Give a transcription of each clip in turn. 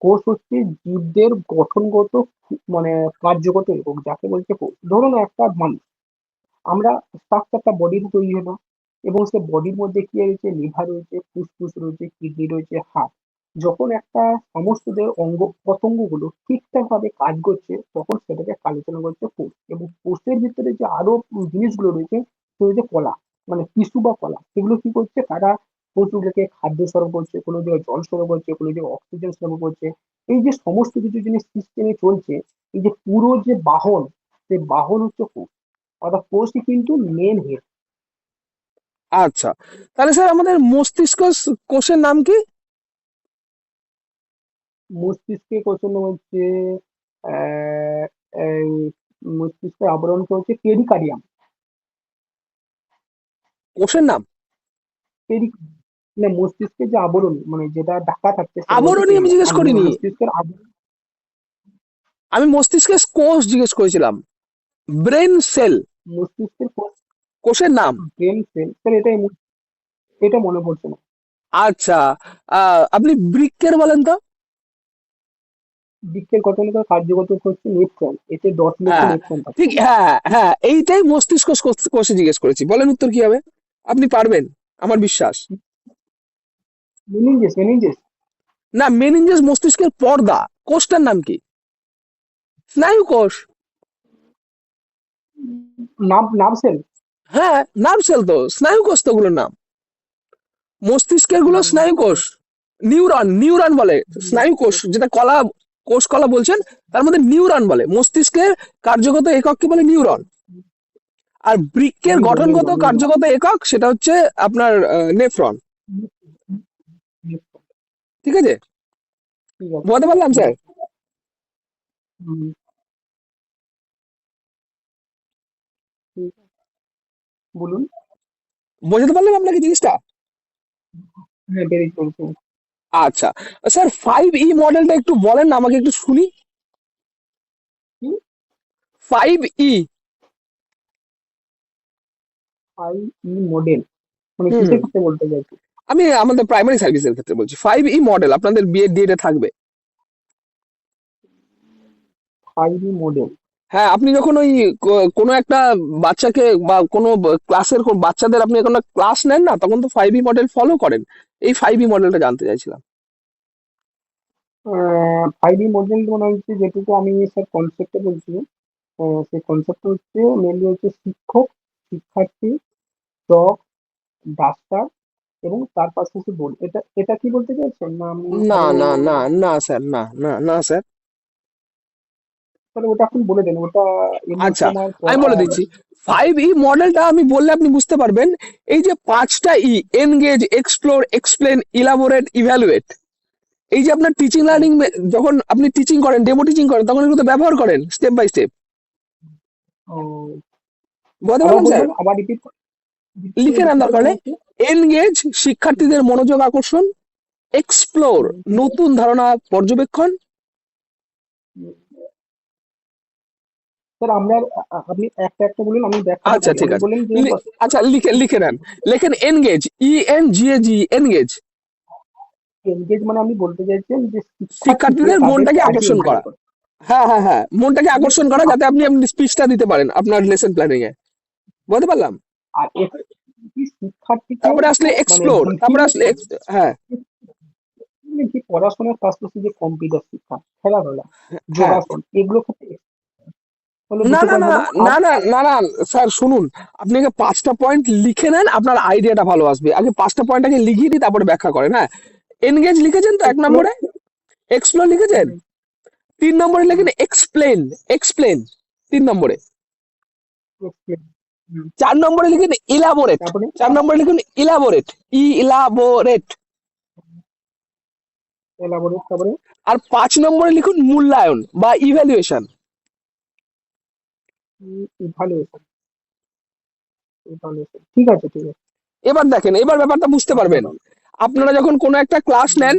কোষ হচ্ছে জীবদের গঠনগত মানে কার্যগত একক, যাকে বলছে কোষ। ধরুন একটা মানুষ, আমরা স্ট্রাকচারটা বডির তৈরি হলো, এবং সে বডির মধ্যে কি রয়েছে, লিভার রয়েছে, ফুসফুস রয়েছে, কিডনি রয়েছে, হার্ট। যখন একটা সমস্ত দেহের অঙ্গ প্রত্যঙ্গ গুলো ঠিকঠাক ভাবে কাজ করছে, তখন সেটাকে আলোচনা করছে কোষ। এবং কোষের ভিতরে যে আরো জিনিসগুলো রয়েছে, সেগুলো হচ্ছে কলা, মানে টিস্যু বা কলা। সেগুলো কি করছে, তারা পশুগুলোকে খাদ্য সরবরাহ করছে, কোনো জায়গায় জল সরবরাহ করছে, কোনো জায়গায় অক্সিজেন সরবরাহ করছে। এই যে সমস্ত কিছু জিনিস সিস্টেমে চলছে, এই যে পুরো যে বাহন, সেই বাহন হচ্ছে কোষ। অর্থাৎ কোষই কিন্তু মেন হেড। আচ্ছা, তাহলে স্যার আমাদের মস্তিষ্ক কোষের নাম কি? মস্তিষ্কে কোষের নাম হচ্ছে আহ, এই মস্তিষ্কের আবরণকে হচ্ছে পেরিকার্ডিয়াম। কোষের নাম? পেরি না, মস্তিষ্কের যে আবরণ, মানে যেটা ঢাকা থাকছে, সেটা বলছে আবরণী আমি পেরি। জিজ্ঞেস আর করিনি, মস্তিষ্কের আবরণ। আমি মস্তিষ্কের কোষ জিজ্ঞেস করেছিলাম। ব্রেন সেল মস্তিষ্কের কোষ, কোষের নাম? ব্রেন সেল, স্যার এটাই এটা মনে পড়ছে না। আচ্ছা, আপনি বৃক্কের বলেন তো। বৃক্কের গঠনিক কার্যগত হচ্ছে নেফ্রন, এতে 10 লক্ষ হ্যাঁ, নেফ্রন থাকে। ঠিক, হ্যাঁ হ্যাঁ, এইটাই মস্তিষ্ক কোষে জিজ্ঞেস করেছি। বলেন উত্তর কি হবে? আপনি পারবেন, আমার বিশ্বাস। Meninges, meninges. না, মেনিনজাস মস্তিষ্কের পর্দা। কোষটার নাম কি? স্নায়ু কোষ। নাম নাম সেল। হ্যাঁ, নার্ভ সেল তো, স্নায়ু কোষ তো ওগুলোর নাম। মস্তিষ্কের গুলো স্নায়ু কোষ। নিউরন, নিউরন বলে। স্নায়ু কোষ যেটা কলা, কোষ কলা বলছেন, তার মধ্যে নিউরন বলে। মস্তিষ্কের কার্যগত একককে বলে নিউরন। আর বৃক্কের নিউরন, গঠনগত নিউরন, নিউরন। কার্যগত একক সেটা হচ্ছে আপনার নেফ্রন। ঠিক আছে, ঠিক আছে। বলতে পারলাম হুম, স্যার? হুম, ঠিক আছে, বলুন। বোঝাতে পারলাম আপনাকে জিনিসটা? হ্যাঁ, বেরিয়ে চলছে। আচ্ছা স্যার, 5E মডেলটা একটু বলেন না আমাকে, একটু শুনি। কি? 5E। 5E মডেল মানে হুম, কিসের ক্ষেত্রে বলতে চাইছি? আমি আমাদের প্রাইমারি সার্ভিসের ক্ষেত্রে বলছি। 5E মডেল আপনাদের বিএড ডিএড এ থাকবে। 5E model. হ্যাঁ, আপনি যখন ওই কোনো একটা বাচ্চাকে বা কোনো ক্লাসের বাচ্চাদের আপনি কোনো ক্লাস নেন না, তখন তো 5E মডেল ফলো করেন। এই 5E মডেলটা জানতে চাইছিলাম। 5E মডেল মানে হচ্ছে, যেটুকু আমি স্যার কনসেপ্টে বলছি, সেই কনসেপ্ট হচ্ছে মেনলি হচ্ছে শিক্ষক, শিক্ষার্থী, চক, ডাক্তার, এবং তার পাশাপাশি বোর্ড। এটা এটা কি বলতে চাইছেন, না আমি না আরো? না না না স্যার, না না না স্যার। তাহলে ওটা এখন বলে দেন, ওটা এমনিতে আচ্ছা, আমার আমি বলে দিচ্ছি। 5E মডেলটা আমি বললে আপনি বুঝতে পারবেন। এই যে পাঁচটা E, engage, explore, explain, elaborate, evaluate, এই যে আপনার টিচিং লার্নিং, যখন আপনি টিচিং করেন, ডেমো টিচিং করেন, তখন এগুলো তো ব্যবহার করেন স্টেপ বাই স্টেপ। ও, বুঝতে আবার পারলাম স্যার? বলবেন, আবার রিপিট করে লিখে নেন রিপিট দরকার করবেন নেই। একটু। এনগেজ, শিক্ষার্থীদের মনোযোগ আকর্ষণ। এক্সপ্লোর, হুম, নতুন ধারণা পর্যবেক্ষণ। স্যার আমরা আপনি একটা একটা বলুন, আমি ব্যাখ্যাটা আচ্ছা করি। ঠিক আপনি আছে, বলেন যে আচ্ছা লিখে লিখে নেন। লেখেন এনগেজ, ENGAG, এনগেজ। এনগেজ মানে আপনি বলতে চাইছেন যে শিক্ষার্থীকে শিক্ষার্থীদের তাদের মনটাকে কাজে আকর্ষণ এনগেজ করা। করে। হ্যাঁ হ্যাঁ হ্যাঁ, মনটাকে মানে আকর্ষণ করা, যাতে আপনি আপনি স্পিচটা দিতে পারেন আপনার লেসন প্ল্যানিং এ। বুঝতে পারলাম? আর এটা কি শিক্ষার্থীকে তারপরে আসলে মানে এক্সপ্লোর, তারপরে বিভিন্ন আসলে হ্যাঁ যে পড়াশোনার পাশাপাশি যে কম্পিউটার শিক্ষা, খেলাধুলা, হ্যাঁ। যোগাসন, এগুলো ক্ষেত্রে হলে না দুটো না পয়েন্ট না হলো। আর না না না না স্যার শুনুন, আপনি আগে 5টা পয়েন্ট লিখে নেন, আপনার আইডিয়াটা ভালো আসবে। আগে 5টা পয়েন্ট আগে লিখিয়ে দিই, তারপরে ব্যাখ্যা করেন। হ্যাঁ, এনগেজ লিখেছেন তো এক এগুলো নম্বরে, এক্সপ্লোর লিখেছেন, 3 নম্বরে লিখেন এক্সপ্লেন, এক্সপ্লেন 3 নম্বরে। হুম, 4 নম্বরে লিখেন ইলাবোরেট, তারপরে 4 নম্বরে লিখুন ইলাবোরেট, ইলাবোরেট। এলাবোরেট, তারপরে আর 5 নম্বরে লিখুন মূল্যায়ন বা ইভ্যালুয়েশন। Evaluation, evaluation. ঠিক আছে, ঠিক আছে। এবার দেখেন, এবার ব্যাপারটা বুঝতে আচ্ছা, পারবেন। আপনারা যখন কোনো একটা ক্লাস নেন,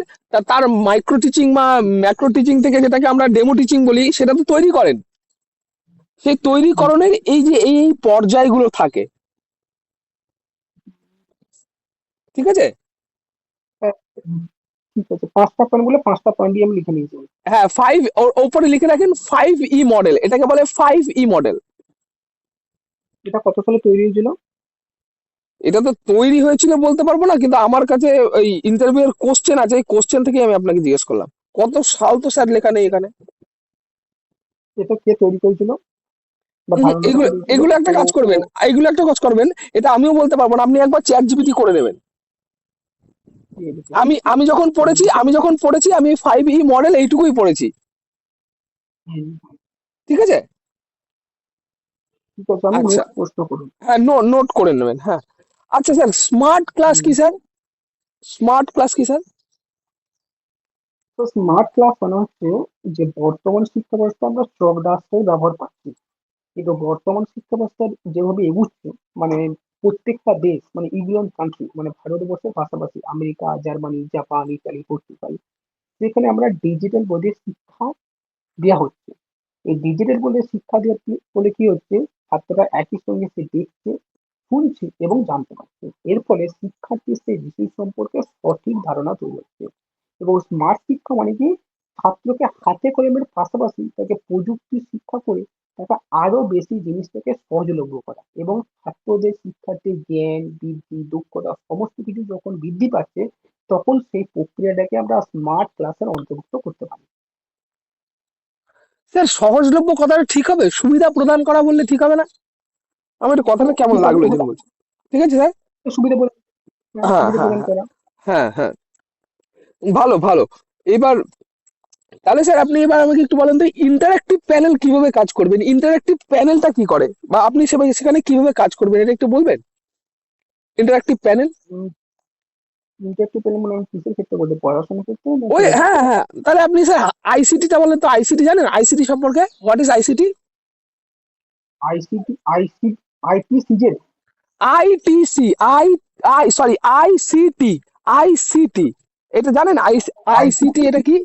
তার মাইক্রো টিচিং বা ম্যাক্রো টিচিং থেকে, যেটাকে আমরা ডেমো টিচিং বলি, সেটা তো তৈরি করেন। সেই তৈরিকরণের এই যে এই পর্যায়গুলো থাকে, ঠিক আছে? ঠিক আছে, 5টা পয়েন্ট বলে 5টা পয়েন্টই আমি লিখে নিয়েছি। হ্যাঁ, ফাইভ, ওপরে লিখে রাখেন 5E মডেল, এটাকে বলে 5E মডেল। এটা কত সালে তৈরি হয়েছিল? এটা তো তৈরি হয়েছিল বলতে পারবো না, কিন্তু আমার কাছে ওই ইন্টারভিউ এর কোশ্চেন আছে, এই কোশ্চেন থেকে আমি আপনাকে জিজ্ঞেস করলাম। কত সাল তো স্যার লেখা নেই এখানে। এটা কে তৈরি করেছিল বা ধারণাটা এগুলো করেছিল? এগুলো একটা কাজ করবেন, এগুলো একটা কাজ করবেন, এটা আমিও বলতে পারবো না, আপনি একবার চ্যাট জিপিটি করে নেবেন। আমি আমি যখন পড়েছি, আমি 5E মডেল এইটুকুই পড়েছি। ঠিক আছে। ঠিক আছে, আমি আচ্ছা, নেক্সট প্রশ্ন করুন। হ্যাঁ, নোট করে নেবেন, হ্যাঁ। আচ্ছা স্যার, স্মার্ট ক্লাস কি স্যার? স্মার্ট ক্লাস কি স্যার? তো স্মার্ট ক্লাস মানে হচ্ছে যে বর্তমান শিক্ষা ব্যবস্থা আমরা চক ডাস্টার ব্যবহার করছি, কিন্তু বর্তমান শিক্ষা ব্যবস্থার যেভাবে এগুচ্ছে, মানে প্রত্যেকটা দেশ মানে ইউরোপিয়ান কান্ট্রি মানে ভারতবর্ষের পাশাপাশি America, Germany, Japan, Italy, Portugal, যেখানে আমরা ডিজিটাল বোর্ডে শিক্ষা দেওয়া হচ্ছে। এই ডিজিটাল বোর্ডে শিক্ষা দেওয়ার ফলে কি হচ্ছে, ছাত্ররা একই সঙ্গে সে দেখছে, শুনছে এবং জানতে পারছে। এর ফলে শিক্ষার্থীর সেই বিষয় সম্পর্কে সঠিক ধারণা তৈরি হচ্ছে। এবং স্মার্ট শিক্ষা মানে কি, ছাত্রকে হাতে কলমের পাশাপাশি তাকে প্রযুক্তি শিক্ষা করে তাকে আরো বেশি জিনিসটাকে সহজলভ্য করা, এবং ছাত্রদের শিক্ষার্থীর জ্ঞান বৃদ্ধি, দক্ষতা সমস্ত কিছু যখন বৃদ্ধি পাচ্ছে, তখন সেই প্রক্রিয়াটাকে আমরা স্মার্ট ক্লাসের অন্তর্ভুক্ত করতে পারি। স্যার, সহজলভ্য কথাটা ঠিক হবে, সুবিধা প্রদান করা বললে ঠিক হবে না? আমার একটু কথাটা কেমন ঠিক আছে, লাগলো এই জন্য বলছি। ঠিক আছে স্যার। সুবিধা প্রদান, হ্যাঁ, সুবিধা হ্যাঁ, প্রদান হ্যাঁ, করা। হ্যাঁ, হ্যাঁ, ভালো ভালো। এবার তাহলে স্যার আপনি এবার আমাকে একটু বলেন তো, ইন্টারঅ্যাক্টিভ প্যানেল কিভাবে কাজ করবেন? ইন্টারঅ্যাক্টিভ প্যানেলটা কি করে, বা আপনি সেখানে কিভাবে কাজ করবেন, এটা একটু বলবেন। ইন্টারঅ্যাক্টিভ প্যানেল, ইন্টারেক্টিভ পেলে মনে হয় কিসের ক্ষেত্রে বলতে, পড়াশোনার ক্ষেত্রে নাকি ওই, হচ্ছে হ্যাঁ হ্যাঁ, তাহলে আপনি স্যার আইসিটিটা বলেন তো, আইসিটি জানেন? আইসিটি সম্পর্কে, what is ICT? ICT, IT সিজের? ITC, I I sorry, ICT, ICT, এটা জানেন? আইসিটি আইসিটি, এটা কি?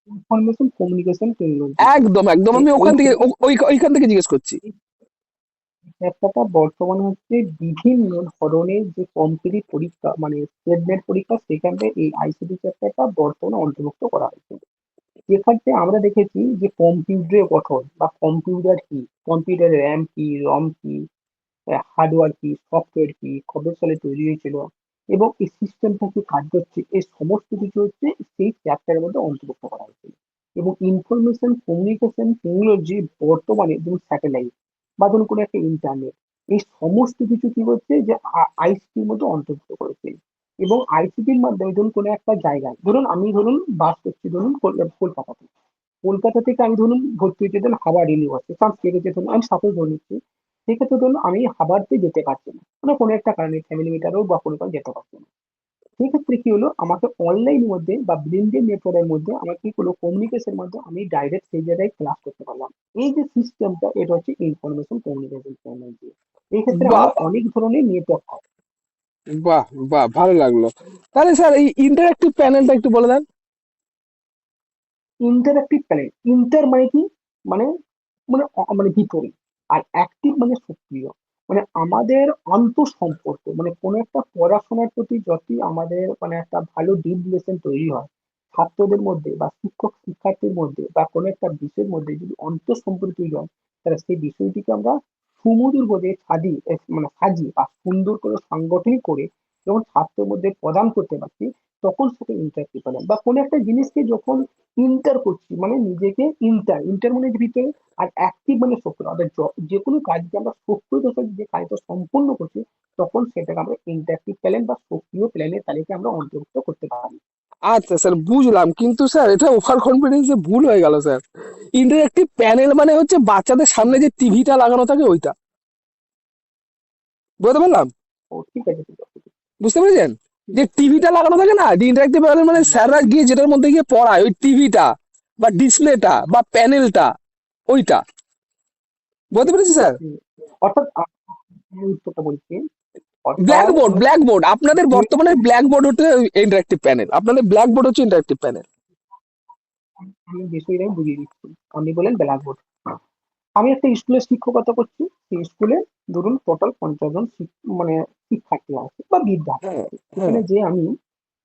Information communication technology. একদম একদম, আমি এই ওখান থেকে ওইখান থেকে জিজ্ঞেস করছি। চ্যাপ্টারটা বর্তমানে হচ্ছে বিভিন্ন ধরনের যে কম্পিটিটিভ পরীক্ষা মানে স্টেট নেট পরীক্ষা, সেখানে এই আইসিটি চ্যাপ্টারটা বর্তমানে অন্তর্ভুক্ত করা হয়েছে। যেখানে আমরা দেখেছি যে কম্পিউটারের গঠন বা কম্পিউটার কি, কম্পিউটারের র্যাম কি, রম কি, হার্ডওয়্যার কি, সফটওয়্যার কি, কবে সালে তৈরি হয়েছিল, এবং এই সিস্টেমটা কি কাজ করছে, এই সমস্ত কিছু হচ্ছে সেই চ্যাপ্টারের মধ্যে অন্তর্ভুক্ত করা হয়েছে। এবং ইনফরমেশন কমিউনিকেশন টেকনোলজি বর্তমানে যেমন স্যাটেলাইট বা ধরুন কোনো একটা ইন্টারনেট, এই সমস্ত কিছু কি হচ্ছে যে আইসিটির মধ্যে অন্তর্ভুক্ত করেছে। এবং আইসিটির মাধ্যমে ধরুন কোনো একটা জায়গায়, ধরুন বাস করছি, ধরুন কলকাতাতে, কলকাতা থেকে আমি ধরুন ভর্তি হয়েছি ধরুন হাওড়া ইউনিভার্সিটি, চান্স পেয়ে গেছে ধরুন, আমি সাপোজ ধরে নিচ্ছি, সেক্ষেত্রে ধরুন আমি হাওড়াতে যেতে পারছি না, মানে কোনো একটা কারণে ফ্যামিলি মিটারও বা কোনো কারণে যেতে পারছি না। সেক্ষেত্রে কি হলো, আমাকে অনলাইনের মধ্যে বা ব্লিন্ডের নেটওয়ার্কের মধ্যে আমার কি হলো, কমিউনিকেশনের মধ্যে আমি ডাইরেক্ট সেই জায়গায় ক্লাস করতে পারলাম। এই যে সিস্টেমটা, এটা হচ্ছে ইনফরমেশন কমিউনিকেশন টেকনোলজি। এই ক্ষেত্রে আমরা বাহ, অনেক ধরনের নেটওয়ার্ক পাই। বাহ, বাহ, ভালো লাগলো। তাহলে স্যার এই ইন্টারঅ্যাক্টিভ প্যানেলটা একটু বলে দেন। ইন্টারঅ্যাক্টিভ প্যানেল, ইন্টার মানে কি, মানে মানে মানে ভিতরে, আর অ্যাক্টিভ মানে সক্রিয়, মানে আমাদের আন্তঃসম্পর্ক, মানে কোনো একটা পড়াশোনার প্রতি যতই আমাদের মানে একটা ভালো ডিপ রিলেশন তৈরি হয় ছাত্রদের মধ্যে বা শিক্ষক শিক্ষার্থীর মধ্যে বা কোনো একটা বিষয়ের মধ্যে, যদি অন্তঃসম্পর্ক তৈরি হয়, তাহলে সেই বিষয়টিকে আমরা সুমধুর ভাবে সাজিয়ে বা সুন্দর করে সাংগঠনিক করে যখন ছাত্রের মধ্যে প্রদান করতে পারছি, তখন সেটা ইন্টারেক্টিভ প্যানেল। বা কোনো একটা জিনিসকে যখন ইন্টার করছি, মানে নিজেকে ইন্টার ইন্টার মানে ভিতরে, আর অ্যাক্টিভ মানে সক্রিয়, অর্থাৎ যে কোনো কাজকে আমরা সক্রিয়তার সাথে যে কাজটা সম্পূর্ণ করছি, তখন সেটাকে আমরা ইন্টারেক্টিভ প্ল্যান বা সক্রিয় প্ল্যানের তালিকায় আমরা অন্তর্ভুক্ত করতে পারি। আচ্ছা স্যার, বুঝলাম, কিন্তু স্যার এটা ওভার কনফিডেন্সে ভুল হয়ে গেল স্যার। ইন্টারঅ্যাক্টিভ প্যানেল মানে হচ্ছে বাচ্চাদের সামনে যে টিভিটা লাগানো থাকে ওইটা, বুঝতে পারলাম? ও ঠিক আছে, ঠিক আছে, বুঝতে পেরেছেন? ঠিক যে আছে। টিভিটা লাগানো থাকে না, যে ইন্টারঅ্যাক্টিভ প্যানেল মানে হুম, স্যাররা গিয়ে যেটার মধ্যে গিয়ে পড়ায়, ওই টিভিটা বা ডিসপ্লেটা বা প্যানেলটা, ওইটা, বুঝতে পেরেছি স্যার? হুম। অর্থাৎ আমি উত্তরটা বলছি, অর্থাৎ ব্ল্যাকবোর্ড, ব্ল্যাকবোর্ড আপনাদের যে বর্তমানে ব্ল্যাকবোর্ড হচ্ছে ইন্টারঅ্যাক্টিভ প্যানেল, আপনাদের ব্ল্যাকবোর্ড হচ্ছে ইন্টারঅ্যাক্টিভ প্যানেল। আমি বিষয়টা আমি বুঝিয়ে দিচ্ছি। আপনি বলেন ব্ল্যাকবোর্ড, আমি একটা স্কুলে শিক্ষকতা করছি, সেই স্কুলে ধরুন টোটাল 50 জন মানে শিক্ষার্থী আছে বা বিদ্যার্থী হ্যাঁ, আছে, হ্যাঁ, সেখানে যে আমি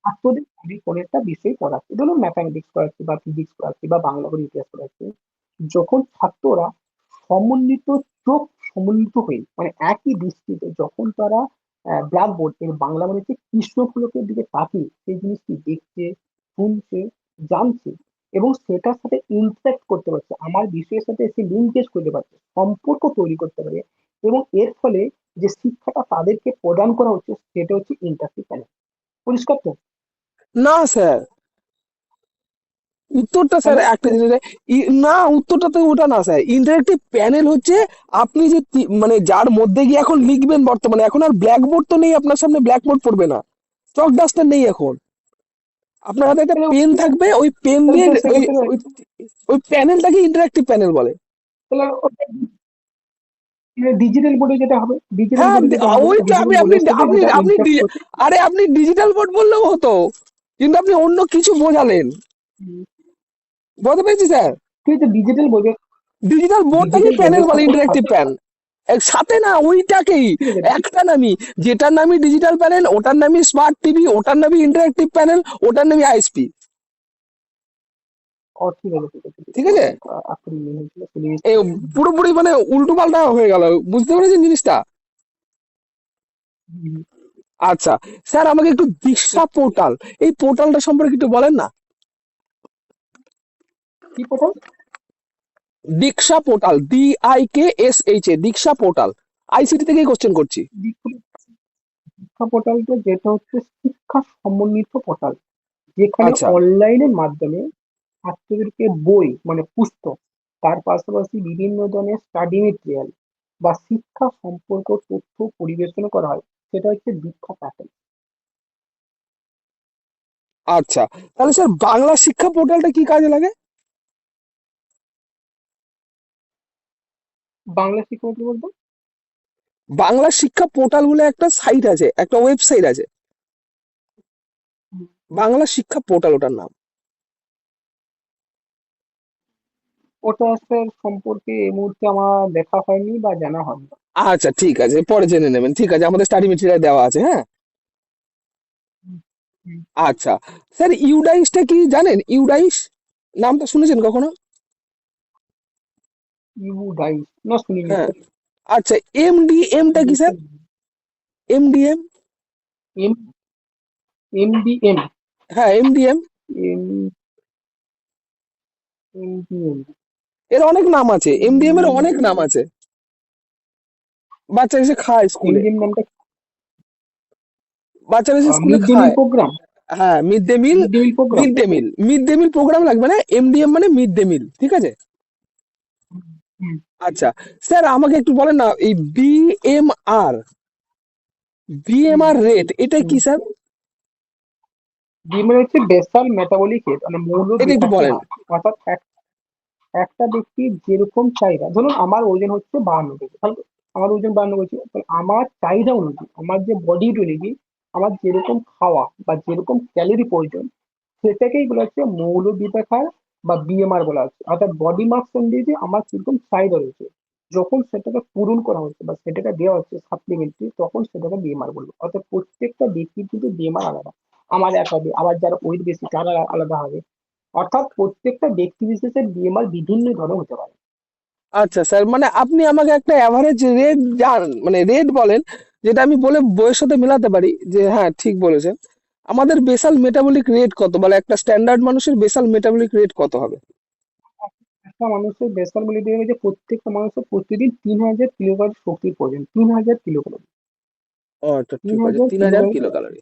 ছাত্রদের আমি কোনো একটা বিষয় পড়াচ্ছি, ধরুন ম্যাথামেটিক্স পড়াচ্ছি বা ফিজিক্স পড়াচ্ছি বা বাংলা করে ইতিহাস পড়াচ্ছি, যখন ছাত্ররা সমন্বিত চোখ সমন্বিত হয়ে মানে একই দৃষ্টিতে যখন তারা ব্ল্যাকবোর্ড এর বাংলা মানে হচ্ছে কৃষ্ণফলকের দিকে তাকিয়ে সেই জিনিসটি দেখছে, শুনছে, জানছে এবং সেটার সাথে ইন্টারেক্ট করতে পারছে, আমার বিষয়ের সাথে সে লিঙ্কেজ করতে পারছে, সম্পর্ক তৈরি করতে পারে, এবং এর ফলে যে শিক্ষাটা তাদেরকে প্রদান করা হচ্ছে সেটা হচ্ছে ইন্টারসিভ প্যানেল। পরিষ্কার তো? না স্যার, উত্তরটা স্যার তাহলে একটা জিনিস না, উত্তরটা তো ওটা না স্যার। ইন্টারেক্টিভ প্যানেল হচ্ছে আপনি যে মানে যার মধ্যে গিয়ে এখন লিখবেন, বর্তমানে এখন আর ব্ল্যাকবোর্ড তো নেই আপনার সামনে, ব্ল্যাকবোর্ড পড়বে না, চক ডাস্টার নেই এখন, আপনার হাতে একটা তাহলে পেন থাকবে, ওই পেন তাহলে দিয়ে তো ওই সেক্ষেত্রে ওই ওই প্যানেলটাকে ইন্টারেক্টিভ প্যানেল বলে। তাহলে ডিজিটাল বোর্ডে যেটা হবে, ডিজিটাল হ্যাঁ, বোর্ডে যেটা হবে, ওইটা ডিজিটাল আপনি আপনি বোর্ডের সাথে আপনি যেটা আপনি ইন্টারেক্ট করছে। আরে আপনি ডিজিটাল বোর্ড বললেও হতো, কিন্তু আপনি অন্য কিছু বোঝালেন। হুম, বুঝতে পেরেছি স্যার। ঠিক আছে, ডিজিটাল বোর্ডের ডিজিটাল বোর্ডটাকে ডিজিটাল প্যানেল বোর্ডের বলে, সাথে ইন্টারেক্টিভ প্যান সাথে না ওইটাকেই, ঠিক আছে একটা নামই, যেটার নামই ডিজিটাল প্যানেল ওটার নামই স্মার্ট টিভি, ওটার নামই ইন্টারেক্টিভ প্যানেল, ওটার নামই আইএসপি। ও ঠিক আছে ঠিক আছে ঠিক ঠিক আছে, আছে, আমার আপনি মনে হয়েছিল চলে এই এসেছিল। পুরোপুরি মানে উল্টো পাল্টা হয়ে গেল, বুঝতে পেরেছেন জিনিসটা? হুম, আচ্ছা স্যার, আমাকে একটু দীক্ষা পোর্টাল, এই পোর্টালটা সম্পর্কে একটু বলেন না। কি প্রথম? দীক্ষা পোর্টাল, DIKSH, দীক্ষা পোর্টাল, আইসিটি থেকেই কোশ্চেন করছি। শিক্ষা পোর্টালটা যেটা হচ্ছে শিক্ষা সমন্বিত পোর্টাল, যেখানে আচ্ছা অনলাইনের মাধ্যমে ছাত্রদেরকে বই মানে পুস্তক, তার পাশাপাশি বিভিন্ন ধরনের স্টাডি মেটেরিয়াল বা শিক্ষা সম্পর্ক তথ্য পরিবেশন করা হয়, সেটা হচ্ছে দীক্ষা প্যাটার্ন। আচ্ছা, তাহলে স্যার বাংলা শিক্ষা পোর্টালটা কি কাজে লাগে? বাংলা শিক্ষা বলতে বলতে বাংলা শিক্ষা পোর্টাল বলে একটা সাইট আছে, একটা ওয়েবসাইট আছে, বাংলা শিক্ষা পোর্টাল ওটার নাম। ওটা স্যার সম্পর্কে এই মুহূর্তে আমার দেখা হয়নি বা জানা হয়নি। আচ্ছা ঠিক আছে, পরে জেনে নেবেন, ঠিক আছে, আমাদের স্টাডি মেটেরিয়াল দেওয়া আছে, হ্যাঁ। হুম, হুম। আচ্ছা স্যার, ইউডাইসটা কি জানেন? ইউডাইস নামটা শুনেছেন কখনো? ইউ ডাইস না, শুনিনি হ্যাঁ। স্যার। আচ্ছা, এমডিএমটা কি sir? MDM, M M D M হ্যাঁ MDM, M M D M এর অনেক নাম আছে, এমডিএম এর অনেক নাম আছে, বাচ্চা এসে খায় এম স্কুলে, ডি এম নামটা বাচ্চারা এসে স্কুলে মিড ডে মিল খায়। প্রোগ্রাম। হ্যাঁ, mid day meal, mid day meal programme. Mid day meal, mid day meal programme লাগবে না, এমডিএম মানে মিড ডে মিল, ঠিক আছে। আচ্ছা স্যার, আমাকে একটু বলেন না, এই বিএমআর, বিএমআর রেট এটা কি স্যার? বি মানে হচ্ছে বেসাল মেটাবলিক রেট, মানে মৌল এটা একটু বিপাকীয় বলেন। হার। অর্থাৎ একটা ব্যক্তির যেরকম চাহিদা, ধরুন আমার ওজন হচ্ছে 52 কেজি, তাহলে আমার ওজন 52 কেজি, তাহলে আমার চাহিদা অনুযায়ী আমার যে বডি অনুযায়ী আমার যেরকম খাওয়া বা যেরকম ক্যালোরি প্রয়োজন, সেটাকেই বলা হচ্ছে মৌল বিপাকার বা বিএমআর বলা হচ্ছে। অর্থাৎ বডি মাস অনুযায়ী আমার কিরকম চাহিদা রয়েছে, যখন সেটাকে পূরণ করা হচ্ছে বা সেটাকে দেওয়া হচ্ছে সাপ্লিমেন্টারি, তখন সেটাকে বিএমআর বলবো। অর্থাৎ প্রত্যেকটা ব্যক্তির কিন্তু বিএমআর আলাদা, আমার এক হবে, আবার যারা ওয়েট বেশি তারা আলাদা হবে। অর্থাৎ প্রত্যেকটা ব্যক্তি বিশেষের বিএমআর বিভিন্ন ধরনের হতে পারে। আচ্ছা স্যার, মানে আপনি আমাকে একটা অ্যাভারেজ রেট মানে রেট বলেন, যেটা আমি বলে বইয়ের সাথে মেলাতে পারি যে হ্যাঁ ঠিক বলেছেন। আমাদের বেসাল মেটাবলিক রেট কত, মানে একটা স্ট্যান্ডার্ড মানুষের বেসাল মেটাবলিক রেট কত হবে? একটা মানুষের বেসাল বলে দেওয়া হয়েছে প্রত্যেকটা মানুষের প্রতিদিন 3000 কিলোক্যালোরি শক্তির প্রয়োজন, 3000 কিলোক্যালোরি। ও আচ্ছা তিন ঠিক আছে, হাজার 3000 কিলোক্যালোরি কিলো ক্যালোরি।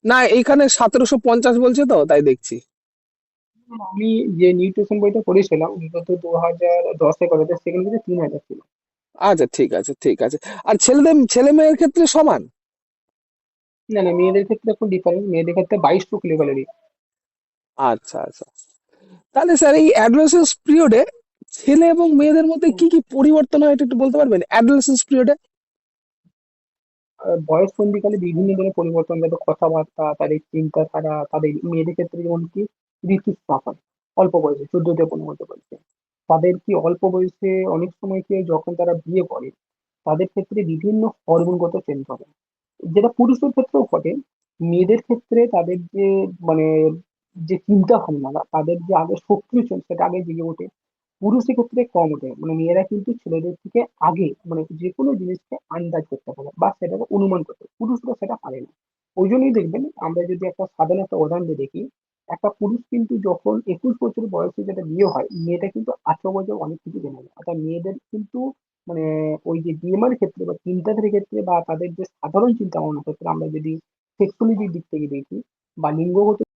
না, এইখানে 1750 বলছে তো তাই দেখছি। আমি যে নিউট্রিশন বইটা পড়েছিলাম বিগত 2010-11 সেখানে কিন্তু 3000 ছিল। আচ্ছা ঠিক আছে ঠিক আছে। আর ছেলেদের, ছেলে মেয়ের ক্ষেত্রে সমান? না না, মেয়েদের ক্ষেত্রে এখন ডিফারেন্স, মেয়েদের ক্ষেত্রে 2200 কিলোক্যালোরি। আচ্ছা আচ্ছা, তাহলে স্যার এই অ্যাডোলেসেন্স পিরিয়ডে ছেলে এবং মেয়েদের মধ্যে কি কি পরিবর্তন হয় এটা একটু বলতে পারবেন অ্যাডোলেসেন্স পিরিয়ডে? বয়স সন্ধিকালে বিভিন্ন ধরনের পরিবর্তন, তাদের কথাবার্তা, তাদের চিন্তাধারা, তাদের মেয়েদের ক্ষেত্রে যেমন কি ঋতুস্রাব হয় অল্প বয়সে, 14 থেকে 15 বছর বয়সে। তাদের কি অল্প বয়সে অনেক সময় কি হয়, যখন তারা বিয়ে করে তাদের ক্ষেত্রে বিভিন্ন হরমোনগত চেঞ্জ হবে, যেটা পুরুষের ক্ষেত্রেও ঘটে। মেয়েদের ক্ষেত্রে তাদের যে মানে যে চিন্তা ভাবনা, তাদের যে আগে সক্রিয় সেটা আগে জেগে ওঠে। পুরুষের ক্ষেত্রে কম ওঠে, মানে মেয়েরা কিন্তু ছেলেদের থেকে আগে মানে যে কোনো জিনিসকে আন্দাজ করতে পারে বা সেটাকে অনুমান করতে পারে, পুরুষরা সেটা পারে না। ওই জন্যই দেখবেন, আমরা যদি একটা সাধারণ একটা উদাহরণ দিয়ে দেখি, একটা পুরুষ কিন্তু যখন 21 বছর বয়সে যেটা বিয়ে হয়, মেয়েটা কিন্তু 18 বছর অনেক কিছু জেনে যায়। অর্থাৎ মেয়েদের কিন্তু মানে ওই যে বিএমের ক্ষেত্রে বা চিন্তাধারার ক্ষেত্রে বা তাদের যে সাধারণ চিন্তা ভাবনার ক্ষেত্রে আমরা যদি সেক্সোলজির দিক থেকে দেখি বা লিঙ্গগত